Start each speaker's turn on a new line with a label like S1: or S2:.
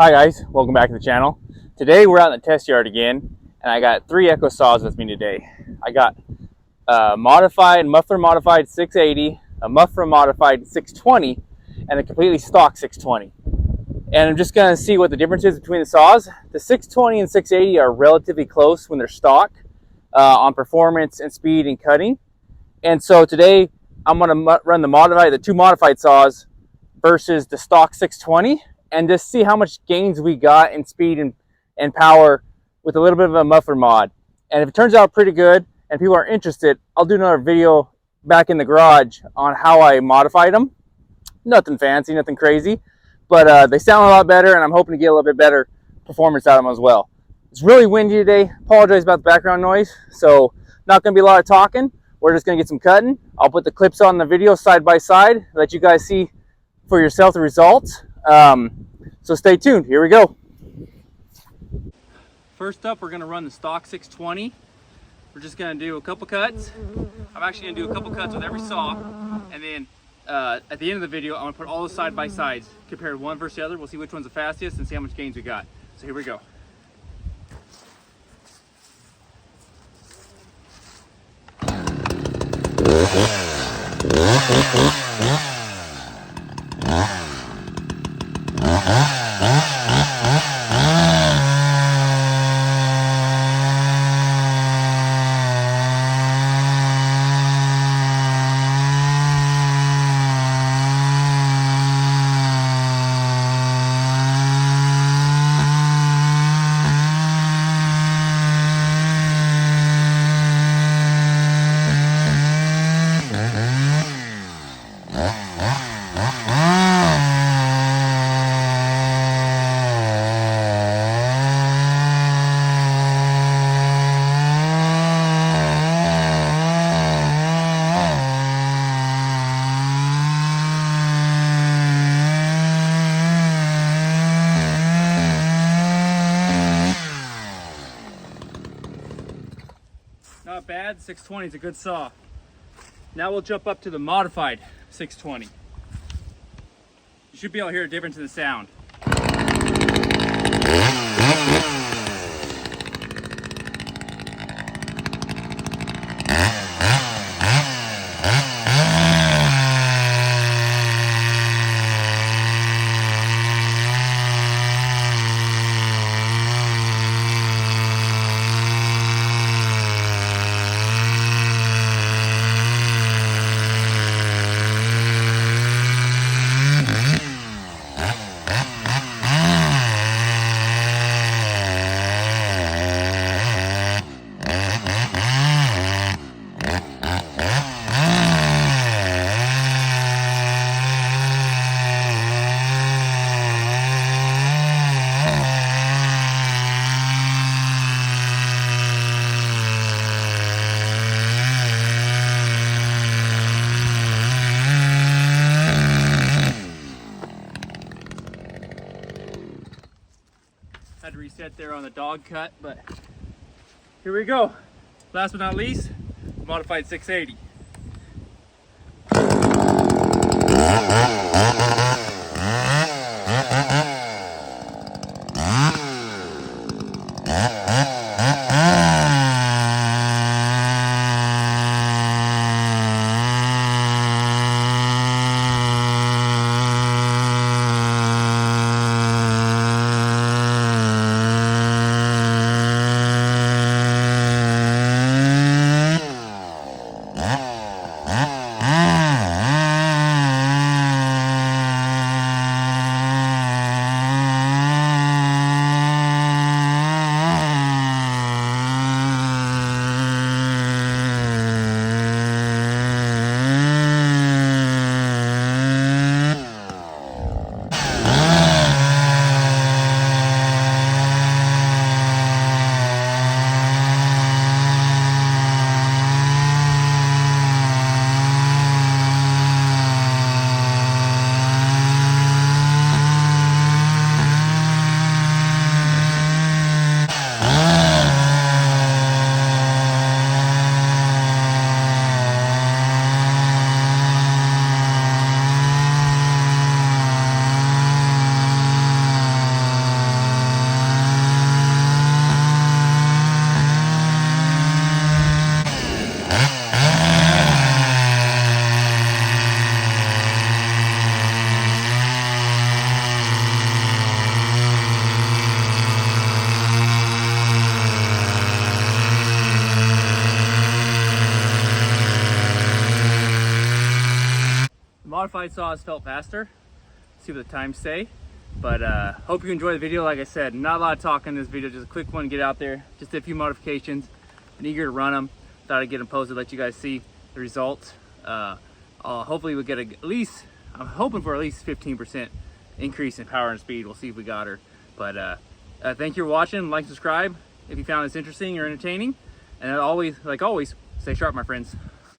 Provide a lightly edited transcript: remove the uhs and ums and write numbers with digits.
S1: Hi guys, welcome back to the channel. Today we're out in the test yard again, and I got 3 Echo saws with me today. I got a Muffler modified 680, a Muffler modified 620, and a completely stock 620. And I'm just going to see what the difference is between the saws. The 620 and 680 are relatively close when they're stock on performance and speed and cutting. And so today I'm going to run the 2 modified saws versus the stock 620. And just see how much gains we got in speed and power with a little bit of a muffler mod. And if it turns out pretty good and people are interested, I'll do another video back in the garage on how I modified them. Nothing fancy, nothing crazy, but they sound a lot better, and I'm hoping to get a little bit better performance out of them as well. It's really windy today. Apologize about the background noise. So not going to be a lot of talking. We're just going to get some cutting. I'll put the clips on the video side by side, let you guys see for yourself the results. So stay tuned. Here we go. First up, we're going to run the stock 620. We're just going to do a couple cuts. I'm actually going to do a couple cuts with every saw, and then at the end of the video I'm going to put all the side by sides, compare one versus the other. We'll see which one's the fastest and see how much gains we got. So here we go. Not bad. 620 is a good saw. Now we'll jump up to the modified 620. You should be able to hear a difference in the sound. Had to reset there on the dog cut, but here we go. Last but not least, modified 680. modified saws felt faster. See what the times say. But hope you enjoy the video. Like I said, not a lot of talk in this video, just a quick one, get out there, just a few modifications, and eager to run them. Thought I'd get them posted, let you guys see the results. Hopefully we'll get at least, I'm hoping for at least 15% increase in power and speed. We'll see if we got her. But thank you for watching. Like, subscribe if you found this interesting or entertaining. And always, like always, stay sharp, my friends.